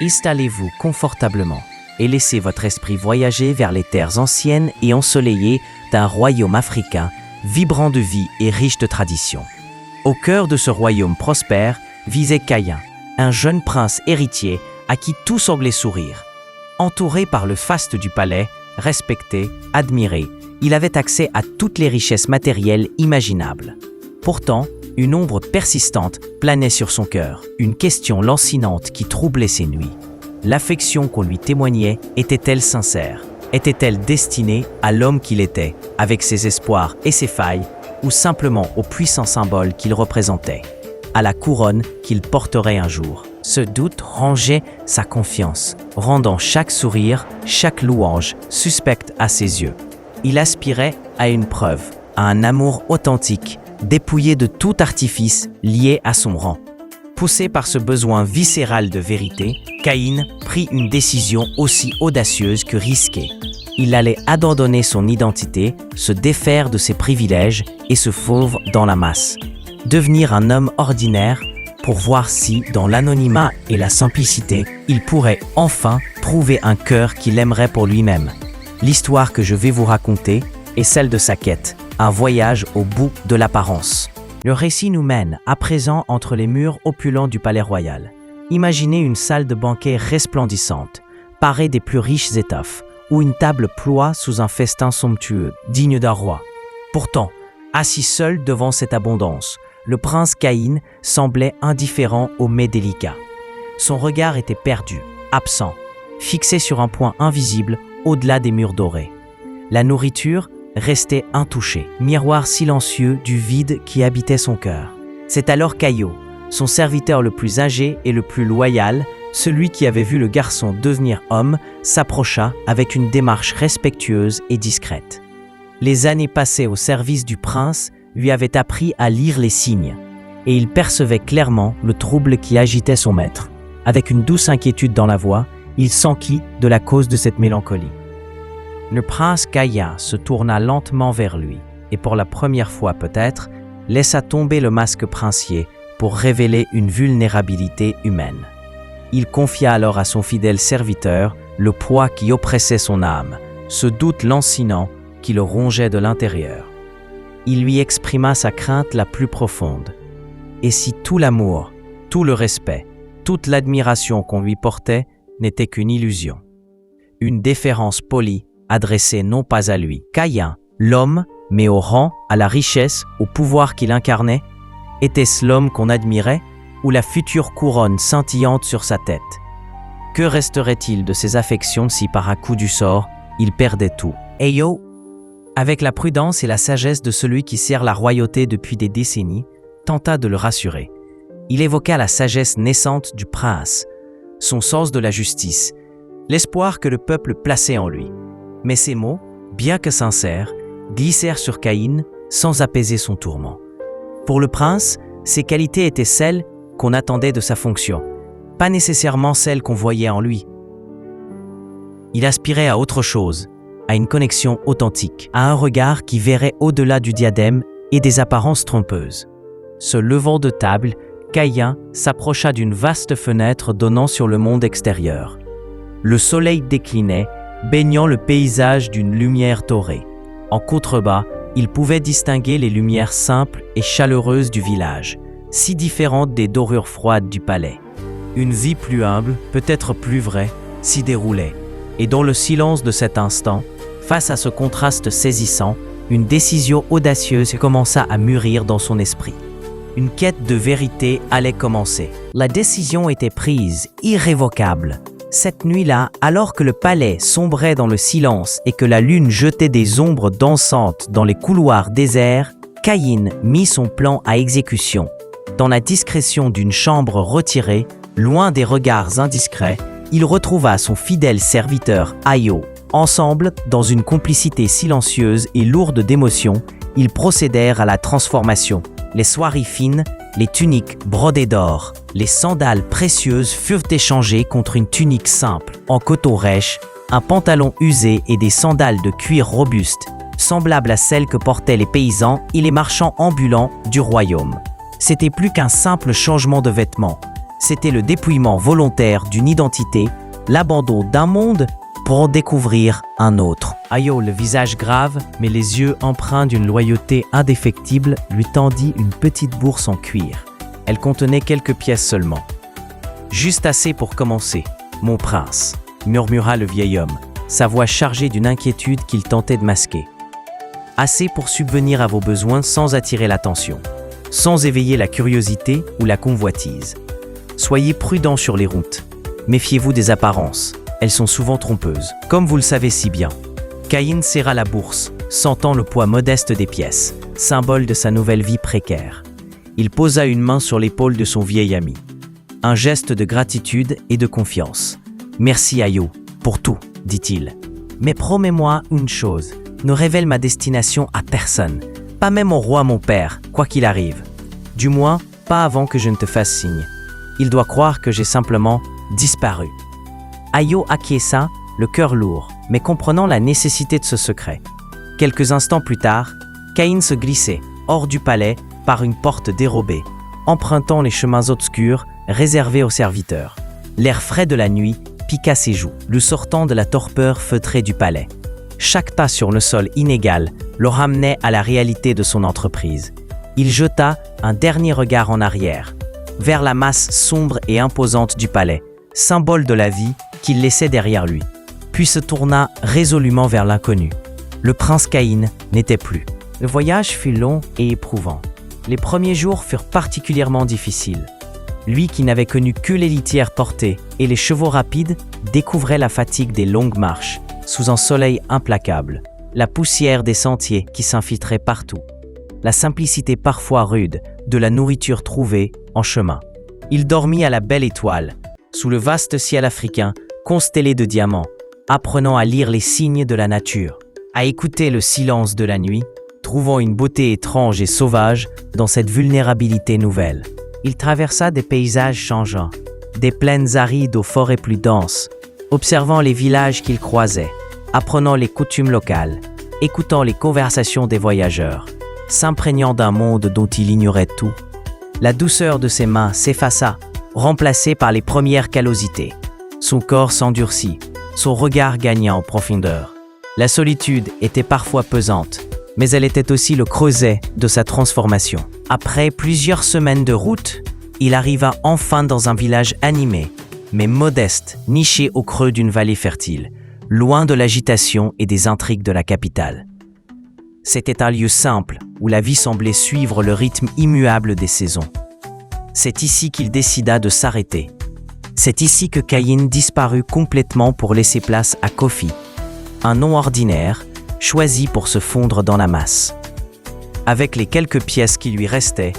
Installez-vous confortablement et laissez votre esprit voyager vers les terres anciennes et ensoleillées d'un royaume africain, vibrant de vie et riche de traditions. Au cœur de ce royaume prospère vivait Caïn, un jeune prince héritier à qui tout semblait sourire. Entouré par le faste du palais, respecté, admiré, il avait accès à toutes les richesses matérielles imaginables. Pourtant, une ombre persistante planait sur son cœur, une question lancinante qui troublait ses nuits. L'affection qu'on lui témoignait était-elle sincère? Était-elle destinée à l'homme qu'il était, avec ses espoirs et ses failles, ou simplement au puissant symbole qu'il représentait, à la couronne qu'il porterait un jour? Ce doute rangeait sa confiance, rendant chaque sourire, chaque louange suspecte à ses yeux. Il aspirait à une preuve, à un amour authentique, dépouillé de tout artifice lié à son rang. Poussé par ce besoin viscéral de vérité, Caïn prit une décision aussi audacieuse que risquée. Il allait abandonner son identité, se défaire de ses privilèges et se fondre dans la masse. Devenir un homme ordinaire pour voir si, dans l'anonymat et la simplicité, il pourrait enfin trouver un cœur qu'il aimerait pour lui-même. L'histoire que je vais vous raconter est celle de sa quête, un voyage au bout de l'apparence. Le récit nous mène à présent entre les murs opulents du palais royal. Imaginez une salle de banquet resplendissante, parée des plus riches étoffes, où une table ploie sous un festin somptueux, digne d'un roi. Pourtant, assis seul devant cette abondance, le prince Caïn semblait indifférent aux mets délicats. Son regard était perdu, absent, fixé sur un point invisible au-delà des murs dorés. La nourriture restait intouchée, miroir silencieux du vide qui habitait son cœur. C'est alors qu'Ayo, son serviteur le plus âgé et le plus loyal, celui qui avait vu le garçon devenir homme, s'approcha avec une démarche respectueuse et discrète. Les années passées au service du prince lui avaient appris à lire les signes, et il percevait clairement le trouble qui agitait son maître. Avec une douce inquiétude dans la voix, il s'enquit de la cause de cette mélancolie. Le prince Caïn se tourna lentement vers lui, et pour la première fois peut-être, laissa tomber le masque princier pour révéler une vulnérabilité humaine. Il confia alors à son fidèle serviteur le poids qui oppressait son âme, ce doute lancinant qui le rongeait de l'intérieur. Il lui exprima sa crainte la plus profonde. Et si tout l'amour, tout le respect, toute l'admiration qu'on lui portait n'était qu'une illusion? Une déférence polie adressée non pas à lui, Caïn, l'homme, mais au rang, à la richesse, au pouvoir qu'il incarnait? Était-ce l'homme qu'on admirait ou la future couronne scintillante sur sa tête? Que resterait-il de ses affections si par un coup du sort, il perdait tout? Ayo, avec la prudence et la sagesse de celui qui sert la royauté depuis des décennies, tenta de le rassurer. Il évoqua la sagesse naissante du prince, son sens de la justice, l'espoir que le peuple plaçait en lui. Mais ces mots, bien que sincères, glissèrent sur Caïn sans apaiser son tourment. Pour le prince, ses qualités étaient celles qu'on attendait de sa fonction, pas nécessairement celles qu'on voyait en lui. Il aspirait à autre chose, à une connexion authentique, à un regard qui verrait au-delà du diadème et des apparences trompeuses. Se levant de table, Caïn s'approcha d'une vaste fenêtre donnant sur le monde extérieur. Le soleil déclinait, baignant le paysage d'une lumière dorée. En contrebas, il pouvait distinguer les lumières simples et chaleureuses du village, si différentes des dorures froides du palais. Une vie plus humble, peut-être plus vraie, s'y déroulait. Et dans le silence de cet instant, face à ce contraste saisissant, une décision audacieuse commença à mûrir dans son esprit. Une quête de vérité allait commencer. La décision était prise, irrévocable. Cette nuit-là, alors que le palais sombrait dans le silence et que la lune jetait des ombres dansantes dans les couloirs déserts, Caïn mit son plan à exécution. Dans la discrétion d'une chambre retirée, loin des regards indiscrets, il retrouva son fidèle serviteur Ayo. Ensemble, dans une complicité silencieuse et lourde d'émotions, ils procédèrent à la transformation. Les soieries fines, les tuniques brodées d'or, les sandales précieuses furent échangées contre une tunique simple, en coton rêche, un pantalon usé et des sandales de cuir robuste, semblables à celles que portaient les paysans et les marchands ambulants du royaume. C'était plus qu'un simple changement de vêtements, C'était le dépouillement volontaire d'une identité, l'abandon d'un monde pour en découvrir un autre. Ayo, le visage grave, mais les yeux empreints d'une loyauté indéfectible, lui tendit une petite bourse en cuir. Elle contenait quelques pièces seulement. « Juste assez pour commencer, mon prince », murmura le vieil homme, sa voix chargée d'une inquiétude qu'il tentait de masquer. « Assez pour subvenir à vos besoins sans attirer l'attention, sans éveiller la curiosité ou la convoitise. Soyez prudents sur les routes. Méfiez-vous des apparences. Elles sont souvent trompeuses, comme vous le savez si bien. » Caïn serra la bourse, sentant le poids modeste des pièces, symbole de sa nouvelle vie précaire. Il posa une main sur l'épaule de son vieil ami. Un geste de gratitude et de confiance. « Merci Ayo, pour tout, dit-il. Mais promets-moi une chose, ne révèle ma destination à personne, pas même au roi mon père, quoi qu'il arrive. Du moins, pas avant que je ne te fasse signe. Il doit croire que j'ai simplement disparu. » Ayo acquiesça, le cœur lourd, mais comprenant la nécessité de ce secret. Quelques instants plus tard, Caïn se glissait, hors du palais, par une porte dérobée, empruntant les chemins obscurs réservés aux serviteurs. L'air frais de la nuit piqua ses joues, le sortant de la torpeur feutrée du palais. Chaque pas sur le sol inégal le ramenait à la réalité de son entreprise. Il jeta un dernier regard en arrière, vers la masse sombre et imposante du palais, symbole de la vie qu'il laissait derrière lui, puis se tourna résolument vers l'inconnu. Le prince Caïn n'était plus. Le voyage fut long et éprouvant. Les premiers jours furent particulièrement difficiles. Lui qui n'avait connu que les litières portées et les chevaux rapides découvrait la fatigue des longues marches, sous un soleil implacable, la poussière des sentiers qui s'infiltrait partout, la simplicité parfois rude de la nourriture trouvée en chemin. Il dormit à la belle étoile, sous le vaste ciel africain, constellé de diamants, apprenant à lire les signes de la nature, à écouter le silence de la nuit, trouvant une beauté étrange et sauvage dans cette vulnérabilité nouvelle. Il traversa des paysages changeants, des plaines arides aux forêts plus denses, observant les villages qu'il croisait, apprenant les coutumes locales, écoutant les conversations des voyageurs, s'imprégnant d'un monde dont il ignorait tout. La douceur de ses mains s'effaça, remplacée par les premières callosités. Son corps s'endurcit, son regard gagna en profondeur. La solitude était parfois pesante, mais elle était aussi le creuset de sa transformation. Après plusieurs semaines de route, il arriva enfin dans un village animé, mais modeste, niché au creux d'une vallée fertile, loin de l'agitation et des intrigues de la capitale. C'était un lieu simple, où la vie semblait suivre le rythme immuable des saisons. C'est ici qu'il décida de s'arrêter. C'est ici que Caïn disparut complètement pour laisser place à Kofi, un nom ordinaire, choisi pour se fondre dans la masse. Avec les quelques pièces qui lui restaient,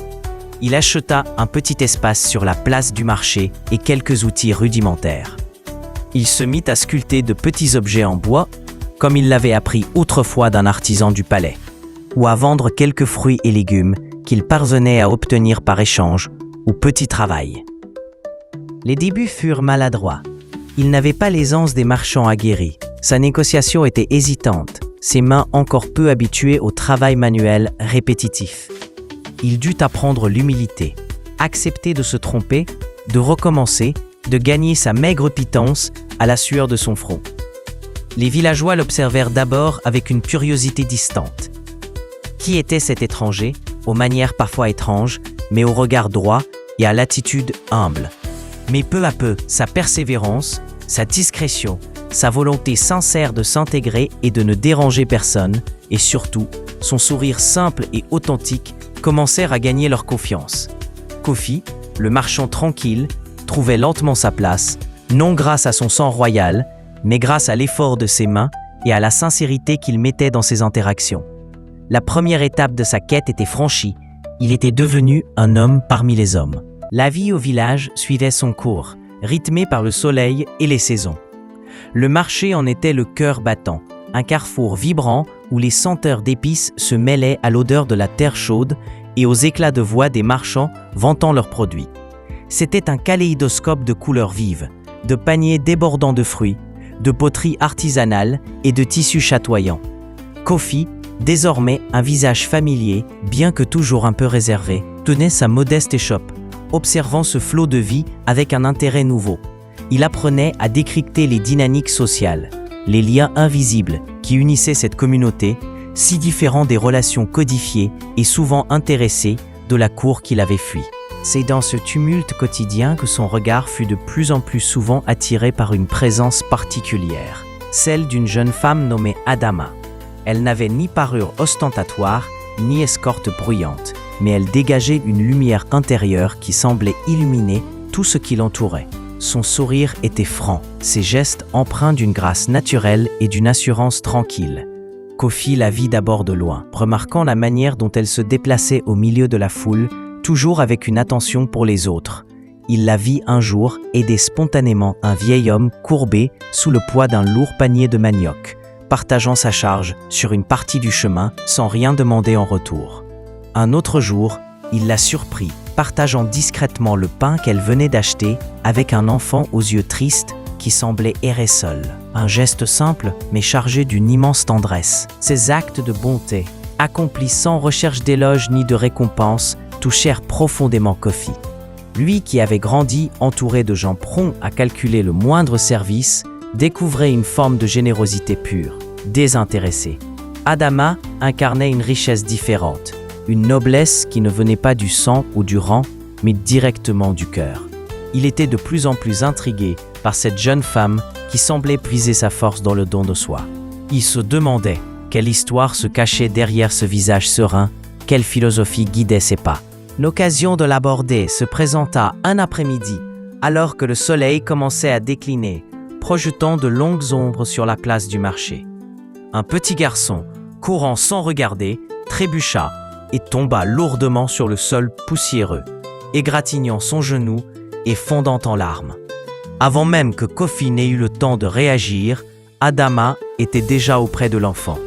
il acheta un petit espace sur la place du marché et quelques outils rudimentaires. Il se mit à sculpter de petits objets en bois, comme il l'avait appris autrefois d'un artisan du palais, ou à vendre quelques fruits et légumes qu'il parvenait à obtenir par échange ou petit travail. Les débuts furent maladroits. Il n'avait pas l'aisance des marchands aguerris. Sa négociation était hésitante, ses mains encore peu habituées au travail manuel répétitif. Il dut apprendre l'humilité, accepter de se tromper, de recommencer, de gagner sa maigre pitance à la sueur de son front. Les villageois l'observèrent d'abord avec une curiosité distante. Qui était cet étranger, aux manières parfois étranges, mais au regard droit et à l'attitude humble? Mais peu à peu, sa persévérance, sa discrétion, sa volonté sincère de s'intégrer et de ne déranger personne, et surtout, son sourire simple et authentique commencèrent à gagner leur confiance. Kofi, le marchand tranquille, trouvait lentement sa place, non grâce à son sang royal, mais grâce à l'effort de ses mains et à la sincérité qu'il mettait dans ses interactions. La première étape de sa quête était franchie, il était devenu un homme parmi les hommes. La vie au village suivait son cours, rythmé par le soleil et les saisons. Le marché en était le cœur battant, un carrefour vibrant où les senteurs d'épices se mêlaient à l'odeur de la terre chaude et aux éclats de voix des marchands vantant leurs produits. C'était un kaléidoscope de couleurs vives, de paniers débordants de fruits, de poteries artisanales et de tissus chatoyants. Kofi, désormais un visage familier, bien que toujours un peu réservé, tenait sa modeste échoppe, observant ce flot de vie avec un intérêt nouveau. Il apprenait à décrypter les dynamiques sociales, les liens invisibles qui unissaient cette communauté, si différents des relations codifiées et souvent intéressées de la cour qu'il avait fui. C'est dans ce tumulte quotidien que son regard fut de plus en plus souvent attiré par une présence particulière, celle d'une jeune femme nommée Adama. Elle n'avait ni parure ostentatoire, ni escorte bruyante, mais elle dégageait une lumière intérieure qui semblait illuminer tout ce qui l'entourait. Son sourire était franc, ses gestes empreints d'une grâce naturelle et d'une assurance tranquille. Kofi la vit d'abord de loin, remarquant la manière dont elle se déplaçait au milieu de la foule, toujours avec une attention pour les autres. Il la vit un jour aider spontanément un vieil homme courbé sous le poids d'un lourd panier de manioc, partageant sa charge sur une partie du chemin sans rien demander en retour. Un autre jour, il l'a surpris, partageant discrètement le pain qu'elle venait d'acheter avec un enfant aux yeux tristes qui semblait errer seul. Un geste simple mais chargé d'une immense tendresse. Ces actes de bonté, accomplis sans recherche d'éloge ni de récompense, touchèrent profondément Kofi. Lui qui avait grandi entouré de gens prompts à calculer le moindre service, découvrait une forme de générosité pure, désintéressée. Adama incarnait une richesse différente, une noblesse qui ne venait pas du sang ou du rang, mais directement du cœur. Il était de plus en plus intrigué par cette jeune femme qui semblait puiser sa force dans le don de soi. Il se demandait quelle histoire se cachait derrière ce visage serein, quelle philosophie guidait ses pas. L'occasion de l'aborder se présenta un après-midi, alors que le soleil commençait à décliner, projetant de longues ombres sur la place du marché. Un petit garçon, courant sans regarder, trébucha et tomba lourdement sur le sol poussiéreux, égratignant son genou et fondant en larmes. Avant même que Kofi n'ait eu le temps de réagir, Adama était déjà auprès de l'enfant.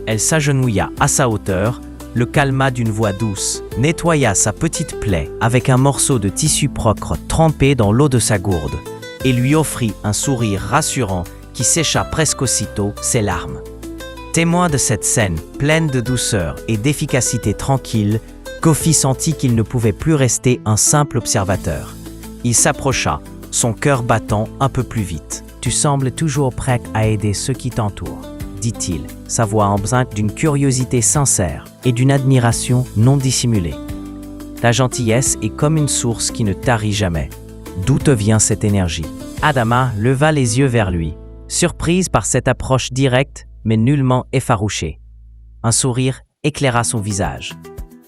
Elle s'agenouilla à sa hauteur, le calma d'une voix douce, nettoya sa petite plaie avec un morceau de tissu propre trempé dans l'eau de sa gourde et lui offrit un sourire rassurant qui sécha presque aussitôt ses larmes. Témoin de cette scène pleine de douceur et d'efficacité tranquille, Kofi sentit qu'il ne pouvait plus rester un simple observateur. Il s'approcha, son cœur battant un peu plus vite. « Tu sembles toujours prêt à aider ceux qui t'entourent », dit-il, sa voix empreinte d'une curiosité sincère et d'une admiration non dissimulée. Ta gentillesse est comme une source qui ne tarit jamais. D'où te vient cette énergie? Adama leva les yeux vers lui, surprise par cette approche directe mais nullement effarouchée. Un sourire éclaira son visage.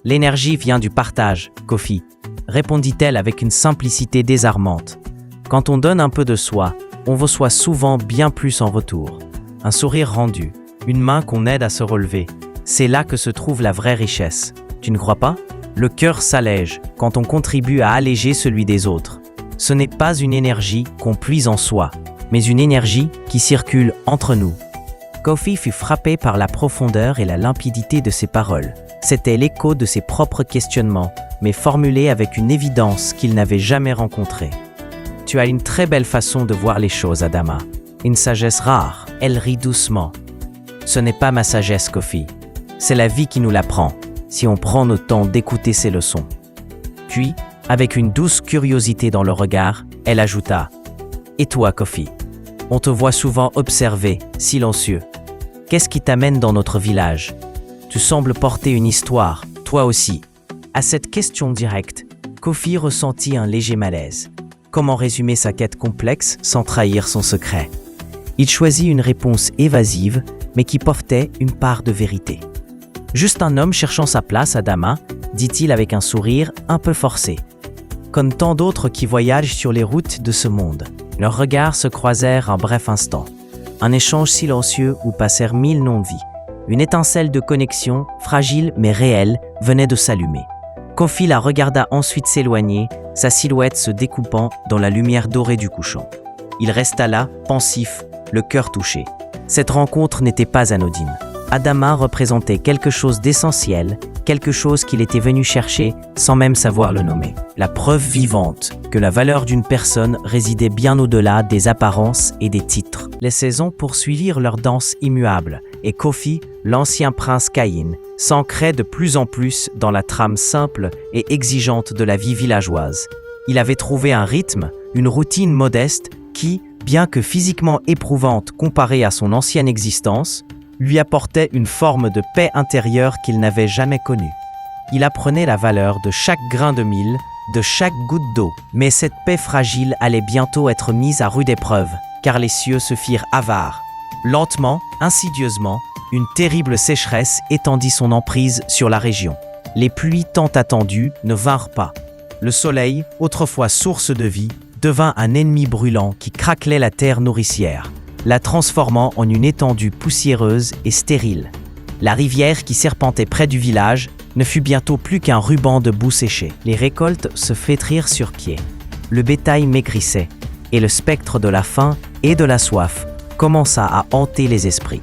L'énergie vient du partage, Kofi, répondit-elle avec une simplicité désarmante. Quand on donne un peu de soi, on reçoit souvent bien plus en retour. Un sourire rendu, une main qu'on aide à se relever, c'est là que se trouve la vraie richesse. Tu ne crois pas? Le cœur s'allège quand on contribue à alléger celui des autres. Ce n'est pas une énergie qu'on puise en soi, mais une énergie qui circule entre nous. Kofi fut frappé par la profondeur et la limpidité de ses paroles. C'était l'écho de ses propres questionnements, mais formulés avec une évidence qu'il n'avait jamais rencontrée. Tu as une très belle façon de voir les choses, Adama. Une sagesse rare. Elle rit doucement. Ce n'est pas ma sagesse, Kofi. C'est la vie qui nous l'apprend, si on prend le temps d'écouter ses leçons. Puis, avec une douce curiosité dans le regard, elle ajouta « Et toi, Kofi? On te voit souvent observé, silencieux. Qu'est-ce qui t'amène dans notre village? Tu sembles porter une histoire, toi aussi. » À cette question directe, Kofi ressentit un léger malaise. Comment résumer sa quête complexe sans trahir son secret? Il choisit une réponse évasive, mais qui portait une part de vérité. « Juste un homme cherchant sa place, Adama, » dit-il avec un sourire un peu forcé. Comme tant d'autres qui voyagent sur les routes de ce monde, leurs regards se croisèrent un bref instant. Un échange silencieux où passèrent 1000 non-dits. Une étincelle de connexion, fragile mais réelle, venait de s'allumer. Kofi la regarda ensuite s'éloigner, sa silhouette se découpant dans la lumière dorée du couchant. Il resta là, pensif, le cœur touché. Cette rencontre n'était pas anodine. Adama représentait quelque chose d'essentiel, quelque chose qu'il était venu chercher sans même savoir le nommer. La preuve vivante que la valeur d'une personne résidait bien au-delà des apparences et des titres. Les saisons poursuivirent leur danse immuable et Kofi, l'ancien prince Caïn, s'ancrait de plus en plus dans la trame simple et exigeante de la vie villageoise. Il avait trouvé un rythme, une routine modeste qui, bien que physiquement éprouvante comparée à son ancienne existence, lui apportait une forme de paix intérieure qu'il n'avait jamais connue. Il apprenait la valeur de chaque grain de mil, de chaque goutte d'eau, mais cette paix fragile allait bientôt être mise à rude épreuve, car les cieux se firent avares. Lentement, insidieusement, une terrible sécheresse étendit son emprise sur la région. Les pluies tant attendues ne vinrent pas. Le soleil, autrefois source de vie, devint un ennemi brûlant qui craquelait la terre nourricière, la transformant en une étendue poussiéreuse et stérile. La rivière qui serpentait près du village ne fut bientôt plus qu'un ruban de boue séchée. Les récoltes se flétrirent sur pied. Le bétail maigrissait, et le spectre de la faim et de la soif commença à hanter les esprits.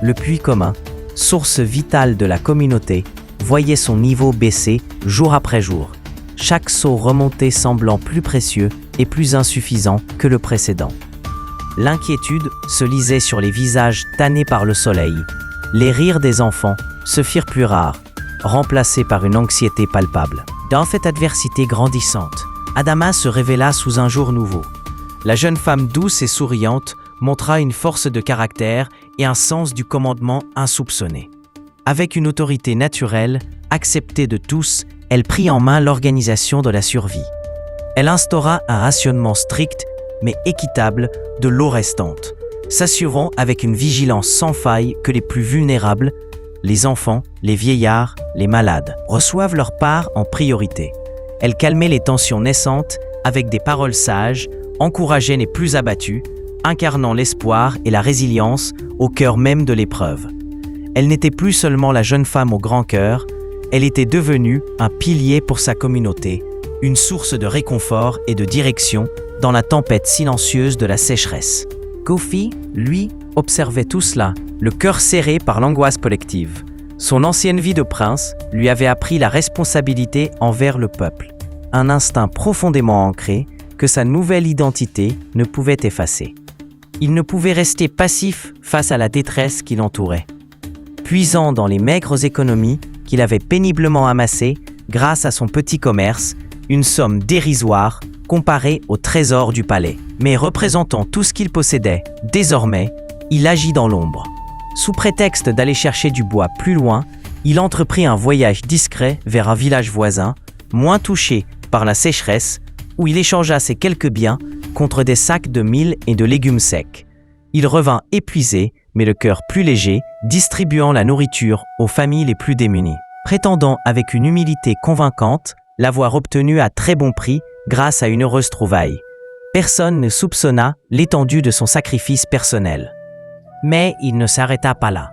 Le puits commun, source vitale de la communauté, voyait son niveau baisser jour après jour, chaque seau remonté semblant plus précieux et plus insuffisant que le précédent. L'inquiétude se lisait sur les visages tannés par le soleil. Les rires des enfants se firent plus rares, remplacés par une anxiété palpable. Dans cette adversité grandissante, Adama se révéla sous un jour nouveau. La jeune femme douce et souriante montra une force de caractère et un sens du commandement insoupçonné. Avec une autorité naturelle, acceptée de tous, elle prit en main l'organisation de la survie. Elle instaura un rationnement strict, mais équitable, de l'eau restante, s'assurant avec une vigilance sans faille que les plus vulnérables, les enfants, les vieillards, les malades, reçoivent leur part en priorité. Elle calmait les tensions naissantes avec des paroles sages, encourageait les plus abattus, incarnant l'espoir et la résilience au cœur même de l'épreuve. Elle n'était plus seulement la jeune femme au grand cœur, elle était devenue un pilier pour sa communauté, une source de réconfort et de direction dans la tempête silencieuse de la sécheresse. Kofi, lui, observait tout cela, le cœur serré par l'angoisse collective. Son ancienne vie de prince lui avait appris la responsabilité envers le peuple, un instinct profondément ancré que sa nouvelle identité ne pouvait effacer. Il ne pouvait rester passif face à la détresse qui l'entourait. Puisant dans les maigres économies qu'il avait péniblement amassées grâce à son petit commerce, une somme dérisoire comparée au trésor du palais. Mais représentant tout ce qu'il possédait, désormais, il agit dans l'ombre. Sous prétexte d'aller chercher du bois plus loin, il entreprit un voyage discret vers un village voisin, moins touché par la sécheresse, où il échangea ses quelques biens contre des sacs de mil et de légumes secs. Il revint épuisé, mais le cœur plus léger, distribuant la nourriture aux familles les plus démunies, prétendant avec une humilité convaincante l'avoir obtenue à très bon prix grâce à une heureuse trouvaille. Personne ne soupçonna l'étendue de son sacrifice personnel. Mais il ne s'arrêta pas là.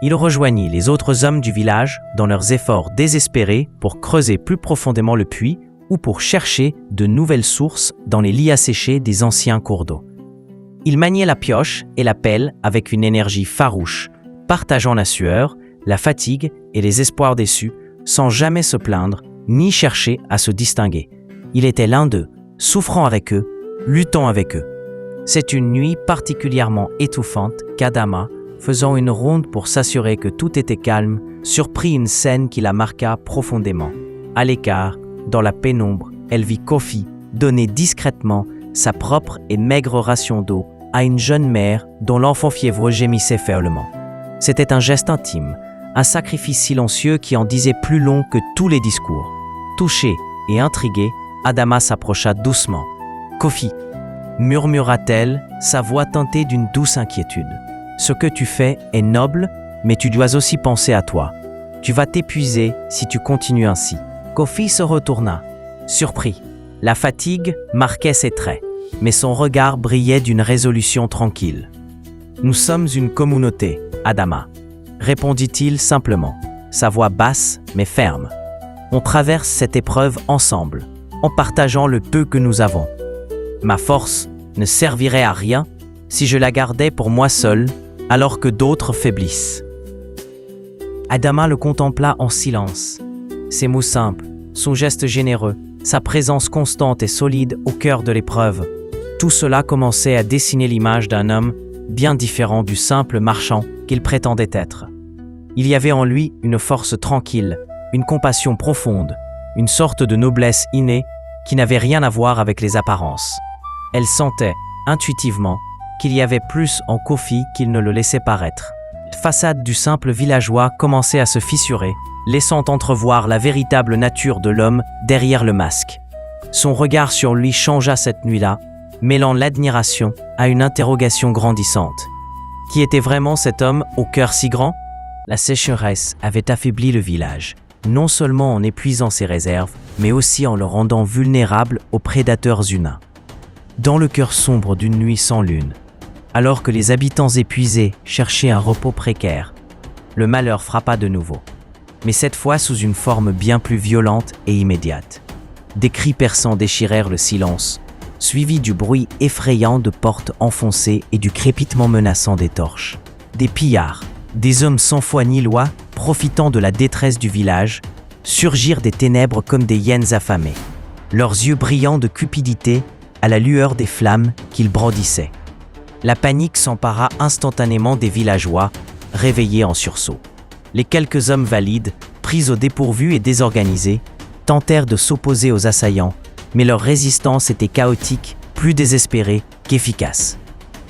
Il rejoignit les autres hommes du village dans leurs efforts désespérés pour creuser plus profondément le puits ou pour chercher de nouvelles sources dans les lits asséchés des anciens cours d'eau. Il maniait la pioche et la pelle avec une énergie farouche, partageant la sueur, la fatigue et les espoirs déçus, sans jamais se plaindre ni chercher à se distinguer. Il était l'un d'eux, souffrant avec eux, luttant avec eux. C'est une nuit particulièrement étouffante qu'Adama, faisant une ronde pour s'assurer que tout était calme, surprit une scène qui la marqua profondément. À l'écart, dans la pénombre, elle vit Kofi donner discrètement sa propre et maigre ration d'eau à une jeune mère dont l'enfant fiévreux gémissait faiblement. C'était un geste intime, un sacrifice silencieux qui en disait plus long que tous les discours. Touché et intrigué, Adama s'approcha doucement. « Kofi » murmura-t-elle, sa voix teintée d'une douce inquiétude. « Ce que tu fais est noble, mais tu dois aussi penser à toi. Tu vas t'épuiser si tu continues ainsi. » Kofi se retourna, surpris. La fatigue marquait ses traits, mais son regard brillait d'une résolution tranquille. « Nous sommes une communauté, Adama, » répondit-il simplement, sa voix basse mais ferme. « On traverse cette épreuve ensemble, en partageant le peu que nous avons. Ma force ne servirait à rien si je la gardais pour moi seul, alors que d'autres faiblissent. » Adama le contempla en silence. Ses mots simples, son geste généreux, sa présence constante et solide au cœur de l'épreuve, tout cela commençait à dessiner l'image d'un homme bien différent du simple marchand qu'il prétendait être. Il y avait en lui une force tranquille, une compassion profonde, une sorte de noblesse innée qui n'avait rien à voir avec les apparences. Elle sentait, intuitivement, qu'il y avait plus en Kofi qu'il ne le laissait paraître. La façade du simple villageois commençait à se fissurer, laissant entrevoir la véritable nature de l'homme derrière le masque. Son regard sur lui changea cette nuit-là, mêlant l'admiration à une interrogation grandissante. Qui était vraiment cet homme au cœur si grand ? La sécheresse avait affaibli le village, non seulement en épuisant ses réserves, mais aussi en le rendant vulnérable aux prédateurs humains. Dans le cœur sombre d'une nuit sans lune, alors que les habitants épuisés cherchaient un repos précaire, le malheur frappa de nouveau, mais cette fois sous une forme bien plus violente et immédiate. Des cris perçants déchirèrent le silence, suivis du bruit effrayant de portes enfoncées et du crépitement menaçant des torches. Des pillards, des hommes sans foi ni loi, profitant de la détresse du village, surgirent des ténèbres comme des hyènes affamées, leurs yeux brillants de cupidité à la lueur des flammes qu'ils brandissaient. La panique s'empara instantanément des villageois, réveillés en sursaut. Les quelques hommes valides, pris au dépourvu et désorganisés, tentèrent de s'opposer aux assaillants, mais leur résistance était chaotique, plus désespérée qu'efficace.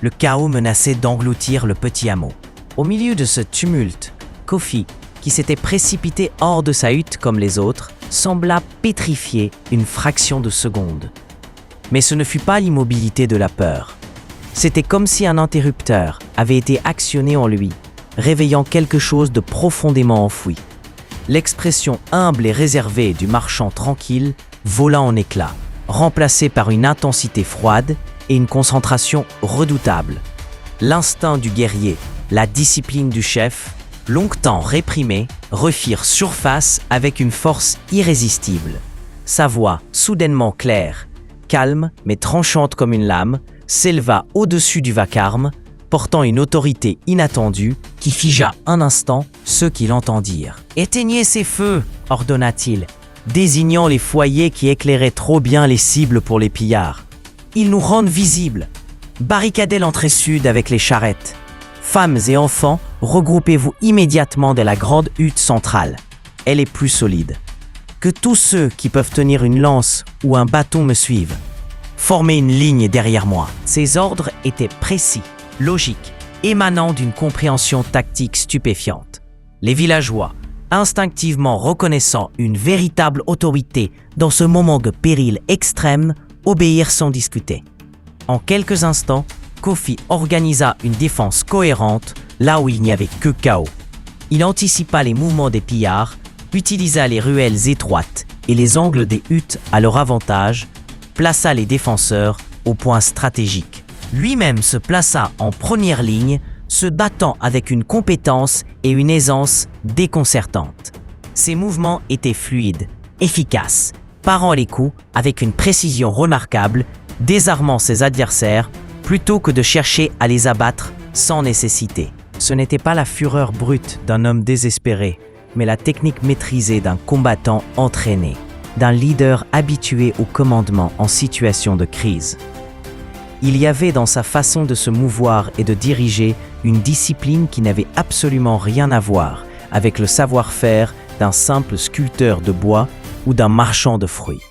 Le chaos menaçait d'engloutir le petit hameau. Au milieu de ce tumulte, Kofi, qui s'était précipité hors de sa hutte comme les autres, sembla pétrifié une fraction de seconde. Mais ce ne fut pas l'immobilité de la peur. C'était comme si un interrupteur avait été actionné en lui, réveillant quelque chose de profondément enfoui. L'expression humble et réservée du marchand tranquille vola en éclats, remplacée par une intensité froide et une concentration redoutable. L'instinct du guerrier, la discipline du chef, longtemps réprimés, refirent surface avec une force irrésistible. Sa voix, soudainement claire, calme mais tranchante comme une lame, s'éleva au-dessus du vacarme, portant une autorité inattendue qui figea un instant ceux qui l'entendirent. « Éteignez ces feux !» ordonna-t-il, désignant les foyers qui éclairaient trop bien les cibles pour les pillards. « Ils nous rendent visibles. Barricadez l'entrée sud avec les charrettes. Femmes et enfants, regroupez-vous immédiatement dans la grande hutte centrale. Elle est plus solide. Que tous ceux qui peuvent tenir une lance ou un bâton me suivent. Formez une ligne derrière moi. » Ces ordres étaient précis, logiques, émanant d'une compréhension tactique stupéfiante. Les villageois, instinctivement reconnaissant une véritable autorité dans ce moment de péril extrême, obéirent sans discuter. En quelques instants, Kofi organisa une défense cohérente là où il n'y avait que chaos. Il anticipa les mouvements des pillards, utilisa les ruelles étroites et les angles des huttes à leur avantage, plaça les défenseurs au point stratégique. Lui-même se plaça en première ligne, se battant avec une compétence et une aisance déconcertantes. Ses mouvements étaient fluides, efficaces, parant les coups avec une précision remarquable, désarmant ses adversaires plutôt que de chercher à les abattre sans nécessité. Ce n'était pas la fureur brute d'un homme désespéré, mais la technique maîtrisée d'un combattant entraîné, d'un leader habitué au commandement en situation de crise. Il y avait dans sa façon de se mouvoir et de diriger une discipline qui n'avait absolument rien à voir avec le savoir-faire d'un simple sculpteur de bois ou d'un marchand de fruits.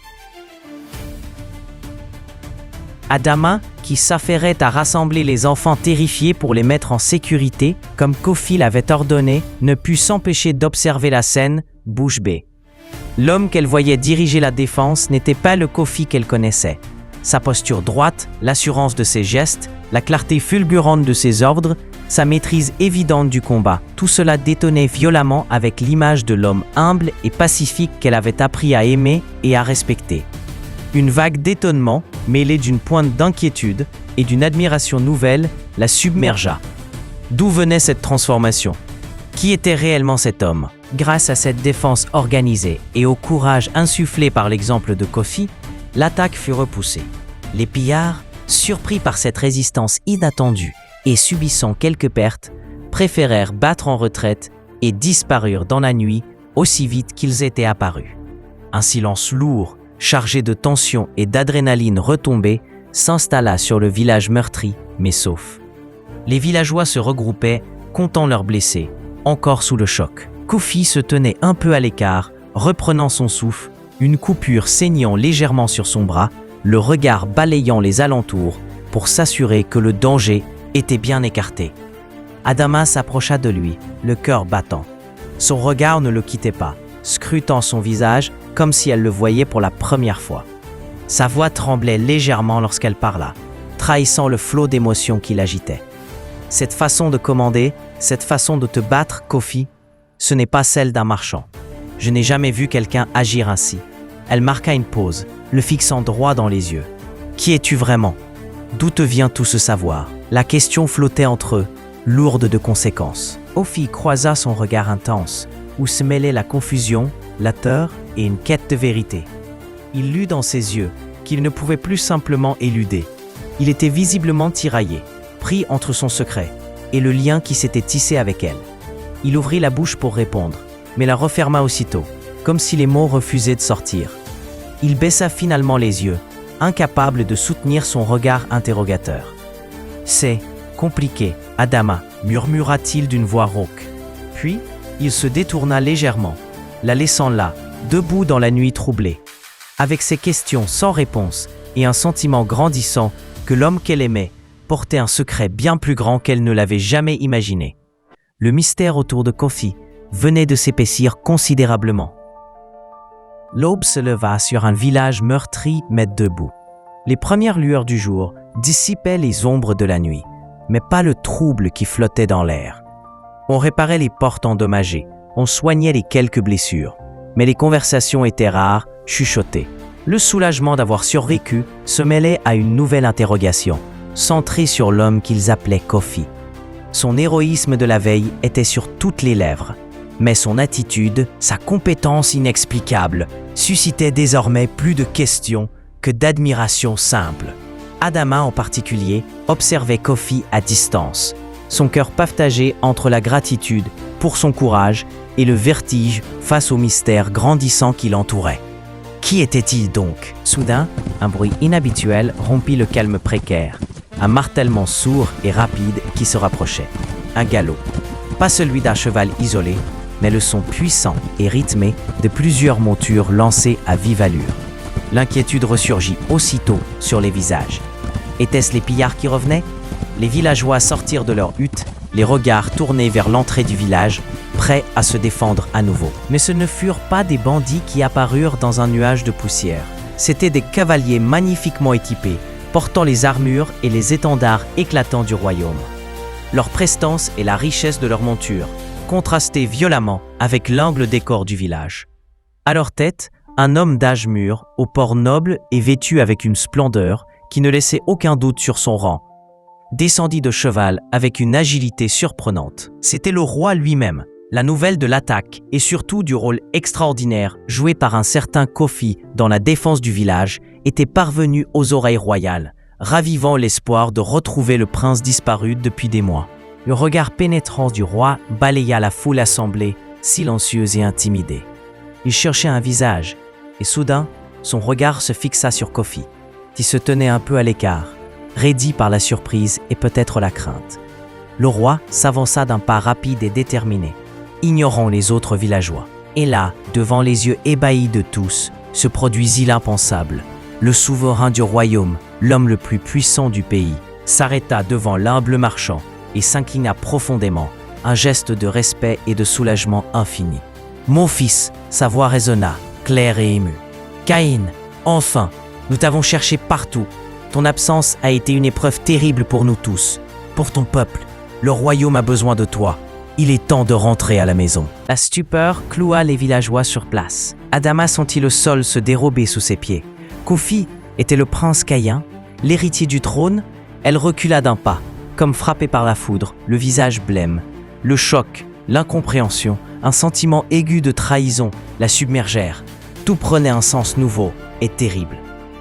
Adama, qui s'affairait à rassembler les enfants terrifiés pour les mettre en sécurité, comme Kofi l'avait ordonné, ne put s'empêcher d'observer la scène, bouche bée. L'homme qu'elle voyait diriger la défense n'était pas le Kofi qu'elle connaissait. Sa posture droite, l'assurance de ses gestes, la clarté fulgurante de ses ordres, sa maîtrise évidente du combat, tout cela détonnait violemment avec l'image de l'homme humble et pacifique qu'elle avait appris à aimer et à respecter. Une vague d'étonnement, mêlée d'une pointe d'inquiétude et d'une admiration nouvelle, la submergea. D'où venait cette transformation ? Qui était réellement cet homme ? Grâce à cette défense organisée et au courage insufflé par l'exemple de Kofi, l'attaque fut repoussée. Les pillards, surpris par cette résistance inattendue et subissant quelques pertes, préférèrent battre en retraite et disparurent dans la nuit aussi vite qu'ils étaient apparus. Un silence lourd, chargé de tension et d'adrénaline retombée, s'installa sur le village meurtri, mais sauf. Les villageois se regroupaient, comptant leurs blessés, encore sous le choc. Kofi se tenait un peu à l'écart, reprenant son souffle, une coupure saignant légèrement sur son bras, le regard balayant les alentours pour s'assurer que le danger était bien écarté. Adama s'approcha de lui, le cœur battant. Son regard ne le quittait pas, scrutant son visage comme si elle le voyait pour la première fois. Sa voix tremblait légèrement lorsqu'elle parla, trahissant le flot d'émotions qui l'agitait. « Cette façon de commander, cette façon de te battre, Kofi, ce n'est pas celle d'un marchand. Je n'ai jamais vu quelqu'un agir ainsi. » Elle marqua une pause, le fixant droit dans les yeux. « Qui es-tu vraiment ? D'où te vient tout ce savoir ?» La question flottait entre eux, lourde de conséquences. Kofi croisa son regard intense, où se mêlaient la confusion, la peur et une quête de vérité. Il lut dans ses yeux qu'il ne pouvait plus simplement éluder. Il était visiblement tiraillé, pris entre son secret et le lien qui s'était tissé avec elle. Il ouvrit la bouche pour répondre, mais la referma aussitôt, comme si les mots refusaient de sortir. Il baissa finalement les yeux, incapable de soutenir son regard interrogateur. « C'est compliqué, Adama », murmura-t-il d'une voix rauque. Puis, il se détourna légèrement, la laissant là, debout dans la nuit troublée, avec ses questions sans réponse et un sentiment grandissant que l'homme qu'elle aimait portait un secret bien plus grand qu'elle ne l'avait jamais imaginé. Le mystère autour de Kofi venait de s'épaissir considérablement. L'aube se leva sur un village meurtri mais debout. Les premières lueurs du jour dissipaient les ombres de la nuit, mais pas le trouble qui flottait dans l'air. On réparait les portes endommagées, on soignait les quelques blessures, mais les conversations étaient rares, chuchotées. Le soulagement d'avoir survécu se mêlait à une nouvelle interrogation, centrée sur l'homme qu'ils appelaient Kofi. Son héroïsme de la veille était sur toutes les lèvres, mais son attitude, sa compétence inexplicable, suscitait désormais plus de questions que d'admiration simple. Adama en particulier observait Kofi à distance, son cœur partagé entre la gratitude pour son courage et le vertige face au mystère grandissant qui l'entourait. Qui était-il donc ? Soudain, un bruit inhabituel rompit le calme précaire, un martèlement sourd et rapide qui se rapprochait. Un galop. Pas celui d'un cheval isolé, mais le son puissant et rythmé de plusieurs montures lancées à vive allure. L'inquiétude ressurgit aussitôt sur les visages. Étaient-ce les pillards qui revenaient ? Les villageois sortirent de leur hutte, les regards tournés vers l'entrée du village, prêts à se défendre à nouveau. Mais ce ne furent pas des bandits qui apparurent dans un nuage de poussière. C'étaient des cavaliers magnifiquement équipés, portant les armures et les étendards éclatants du royaume. Leur prestance et la richesse de leurs montures contrastaient violemment avec l'humble décor du village. À leur tête, un homme d'âge mûr, au port noble et vêtu avec une splendeur qui ne laissait aucun doute sur son rang, descendit de cheval avec une agilité surprenante. C'était le roi lui-même. La nouvelle de l'attaque et surtout du rôle extraordinaire joué par un certain Kofi dans la défense du village était parvenue aux oreilles royales, ravivant l'espoir de retrouver le prince disparu depuis des mois. Le regard pénétrant du roi balaya la foule assemblée, silencieuse et intimidée. Il cherchait un visage, et soudain, son regard se fixa sur Kofi, qui se tenait un peu à l'écart, raidi par la surprise et peut-être la crainte. Le roi s'avança d'un pas rapide et déterminé, ignorant les autres villageois. Et là, devant les yeux ébahis de tous, se produisit l'impensable. Le souverain du royaume, l'homme le plus puissant du pays, s'arrêta devant l'humble marchand et s'inclina profondément, un geste de respect et de soulagement infini. « Mon fils », sa voix résonna, claire et émue. « Caïn, enfin, nous t'avons cherché partout. Ton absence a été une épreuve terrible pour nous tous. Pour ton peuple, le royaume a besoin de toi. Il est temps de rentrer à la maison. » La stupeur cloua les villageois sur place. Adama sentit le sol se dérober sous ses pieds. Kofi était le prince Caïn, l'héritier du trône. Elle recula d'un pas, comme frappée par la foudre, le visage blême. Le choc, l'incompréhension, un sentiment aigu de trahison la submergèrent. Tout prenait un sens nouveau et terrible.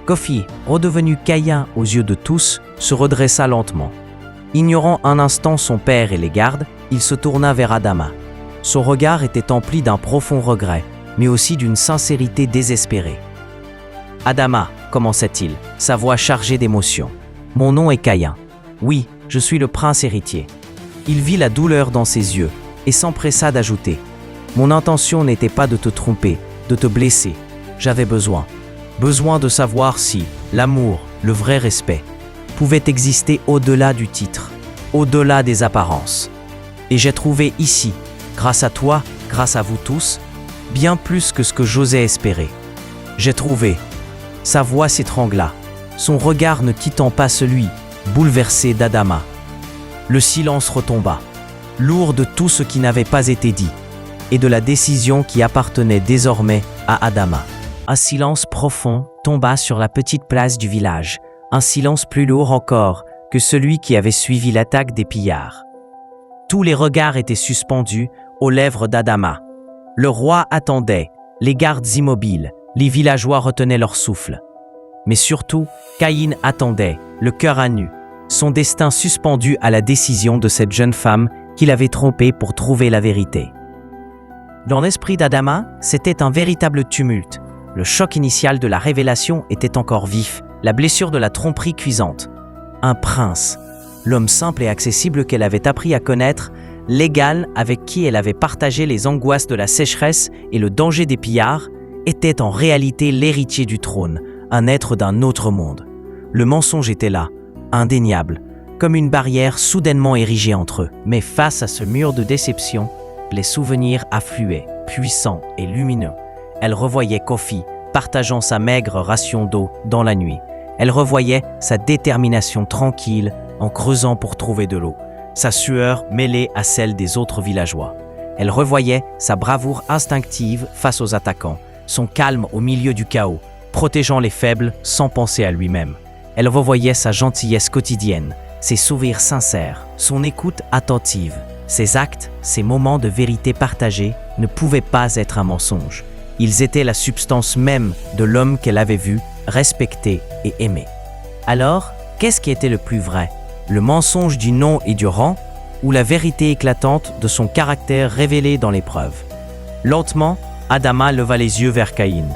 Kofi, redevenu Caïn aux yeux de tous, se redressa lentement. Ignorant un instant son père et les gardes, il se tourna vers Adama. Son regard était empli d'un profond regret, mais aussi d'une sincérité désespérée. « Adama, commençait-il, sa voix chargée d'émotion. Mon nom est Caïn. Oui, je suis le prince héritier. » Il vit la douleur dans ses yeux, et, et s'empressa d'ajouter. « Mon intention n'était pas de te tromper, de te blesser. Je voulais simplement t'aider. » « Mon intention n'était pas de te tromper, de te blesser. Je voulais simplement t'aider. » « Mon intention n'était pas de te tromper, de te blesser. Je voulais simplement t'aider. » « j'avais besoin. Besoin de savoir si l'amour, le vrai respect, pouvait exister au-delà du titre, au-delà des apparences. Et j'ai trouvé ici, grâce à toi, grâce à vous tous, bien plus que ce que j'osais espérer. J'ai trouvé. Sa voix s'étrangla, son regard ne quittant pas celui, bouleversé d'Adama. Le silence retomba, lourd de tout ce qui n'avait pas été dit, et de la décision qui appartenait désormais à Adama. Un silence profond tomba sur la petite place du village, un silence plus lourd encore que celui qui avait suivi l'attaque des pillards. Tous les regards étaient suspendus aux lèvres d'Adama. Le roi attendait, les gardes immobiles, les villageois retenaient leur souffle. Mais surtout, Caïn attendait, le cœur à nu, son destin suspendu à la décision de cette jeune femme qu'il avait trompée pour trouver la vérité. Dans l'esprit d'Adama, c'était un véritable tumulte. Le choc initial de la révélation était encore vif, la blessure de la tromperie cuisante. Un prince, l'homme simple et accessible qu'elle avait appris à connaître, l'égal avec qui elle avait partagé les angoisses de la sécheresse et le danger des pillards, était en réalité l'héritier du trône, un être d'un autre monde. Le mensonge était là, indéniable, comme une barrière soudainement érigée entre eux. Mais face à ce mur de déception, les souvenirs affluaient, puissants et lumineux. Elle revoyait Kofi, partageant sa maigre ration d'eau dans la nuit. Elle revoyait sa détermination tranquille en creusant pour trouver de l'eau, sa sueur mêlée à celle des autres villageois. Elle revoyait sa bravoure instinctive face aux attaquants, son calme au milieu du chaos, protégeant les faibles sans penser à lui-même. Elle revoyait sa gentillesse quotidienne, ses sourires sincères, son écoute attentive. Ses actes, ses moments de vérité partagés ne pouvaient pas être un mensonge. Ils étaient la substance même de l'homme qu'elle avait vu, respecté et aimé. Alors, qu'est-ce qui était le plus vrai? Le mensonge du nom et du rang, ou la vérité éclatante de son caractère révélé dans l'épreuve? Lentement, Adama leva les yeux vers Caïn.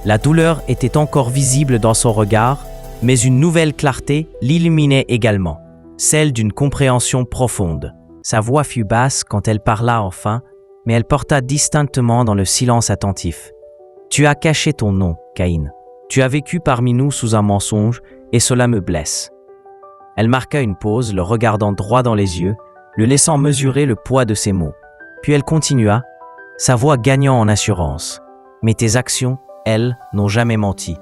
La douleur était encore visible dans son regard, mais une nouvelle clarté l'illuminait également, celle d'une compréhension profonde. Sa voix fut basse quand elle parla enfin, mais elle porta distinctement dans le silence attentif. « Tu as caché ton nom, Caïn. Tu as vécu parmi nous sous un mensonge, et cela me blesse. » Elle marqua une pause, le regardant droit dans les yeux, le laissant mesurer le poids de ses mots. Puis elle continua, sa voix gagnant en assurance. « Mais tes actions, elles, n'ont jamais menti.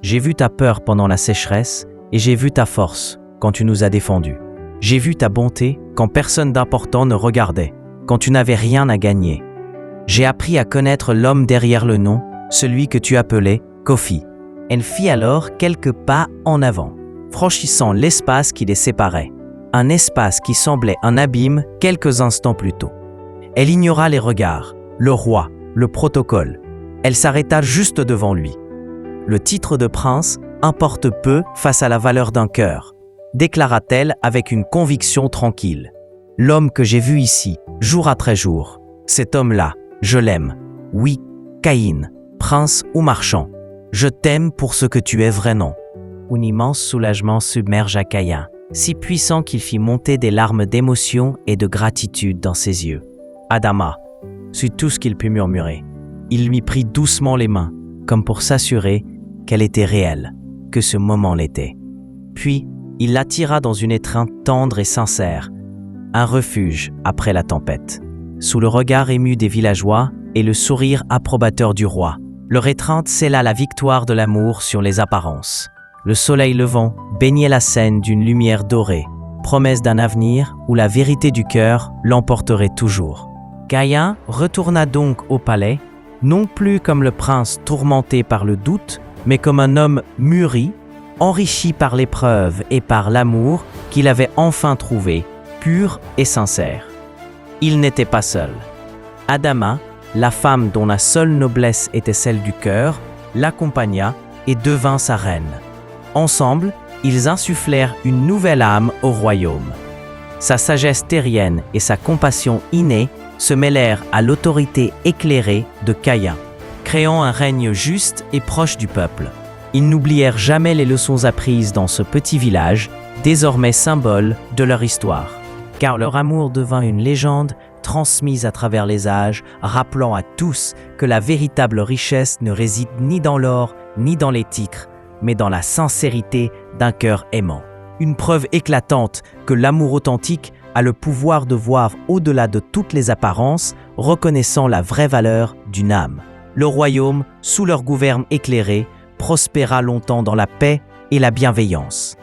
J'ai vu ta peur pendant la sécheresse, et j'ai vu ta force quand tu nous as défendus. J'ai vu ta bonté quand personne d'important ne regardait, quand tu n'avais rien à gagner. J'ai appris à connaître l'homme derrière le nom, celui que tu appelais Kofi. » Elle fit alors quelques pas en avant, franchissant l'espace qui les séparait, un espace qui semblait un abîme quelques instants plus tôt. Elle ignora les regards, le roi, le protocole. Elle s'arrêta juste devant lui. Le titre de prince importe peu face à la valeur d'un cœur, déclara-t-elle avec une conviction tranquille. L'homme que j'ai vu ici, jour après jour, cet homme-là, je l'aime. Oui, Caïn, prince ou marchand, je t'aime pour ce que tu es vraiment. Un immense soulagement submergea Caïn, si puissant qu'il fit monter des larmes d'émotion et de gratitude dans ses yeux. Adama, c'est tout ce qu'il put murmurer. Il lui prit doucement les mains, comme pour s'assurer qu'elle était réelle, que ce moment l'était. Puis, il l'attira dans une étreinte tendre et sincère, un refuge après la tempête. Sous le regard ému des villageois et le sourire approbateur du roi, leur étreinte scella la victoire de l'amour sur les apparences. Le soleil levant baignait la scène d'une lumière dorée, promesse d'un avenir où la vérité du cœur l'emporterait toujours. Caïn retourna donc au palais, non plus comme le prince tourmenté par le doute, mais comme un homme mûri, enrichi par l'épreuve et par l'amour qu'il avait enfin trouvé, pur et sincère. Il n'était pas seul. Adama, la femme dont la seule noblesse était celle du cœur, l'accompagna et devint sa reine. Ensemble, ils insufflèrent une nouvelle âme au royaume. Sa sagesse terrienne et sa compassion innée se mêlèrent à l'autorité éclairée de Caïn, créant un règne juste et proche du peuple. Ils n'oublièrent jamais les leçons apprises dans ce petit village, désormais symbole de leur histoire. Car leur amour devint une légende transmise à travers les âges, rappelant à tous que la véritable richesse ne réside ni dans l'or, ni dans les titres, mais dans la sincérité d'un cœur aimant. Une preuve éclatante que l'amour authentique a le pouvoir de voir au-delà de toutes les apparences, reconnaissant la vraie valeur d'une âme. Le royaume, sous leur gouverne éclairé, prospéra longtemps dans la paix et la bienveillance.